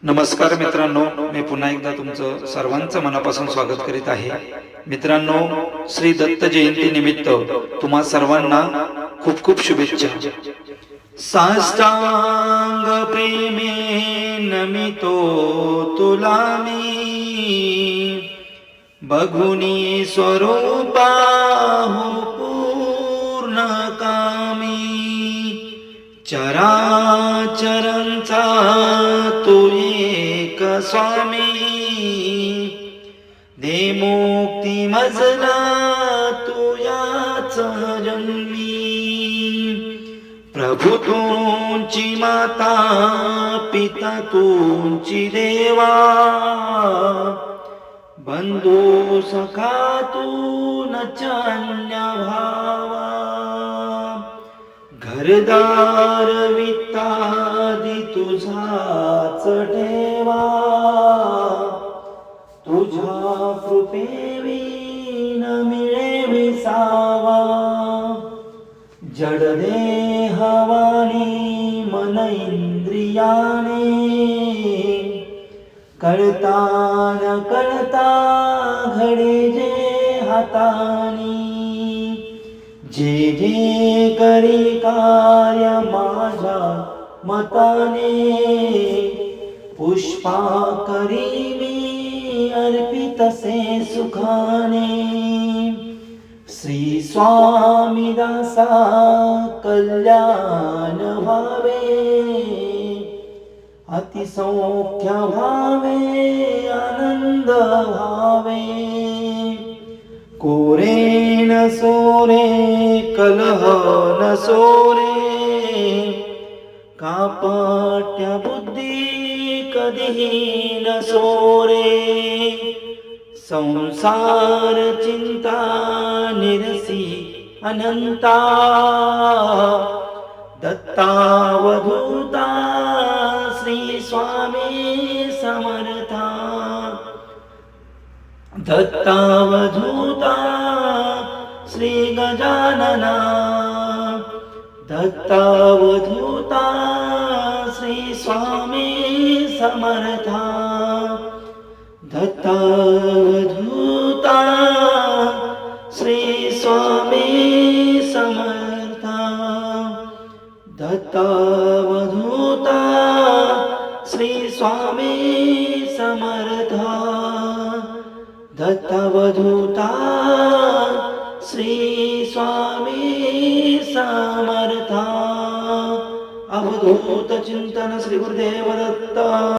नमस्कार मित्रांनो, मी पुन्हा एकदा तुमचं सर्वांचं मनापासून स्वागत करीत आहे. मित्रांनो, श्री दत्त जयंती निमित्त तुम्हा सर्वांना खूप खूप शुभेच्छा. साष्टांग प्रेमे नमितो तुला मी, बघुनी स्वरूपा हो पूर्ण कामी. चराचरांचा तू एक स्वामी, दे मुक्ती मजला तू याच जन्मी. प्रभु तुमची माता, पिता तुमची देवा, बंधू सखा तू न चान्य भावा. घरदार वित्तादी तुझाच ठेवा, तुझ्या कृपेविन मिळे विसावा. जड देहवाणी मन इंद्रियाने, कळता न कळता घडे जे हातानी. जे जे करी कार्य माझ्या मताने, पुष्पा करी मी अर्पितसे सुखाने. श्री स्वामी दासा कल्याण भावे, अतिसौख्य भावे आनंद भावे. कोरे न सोरे कलह न सोरे, कापट्य बुद्धी कधीही न सोरे. संसार चिंता निरसी अनंता, दत्तावधूता श्री स्वामी समर्था. दत्तावधूता श्री गजानना, दत्तावधूता श्री स्वामी समर्था. दत्तावधूता श्री स्वामी समर्था. दत्तावधूता श्री स्वामी समर्था. दत्तावधूता श्री स्वामी समर्था. अवधूत चिंतन श्री गुरुदेव दत्त.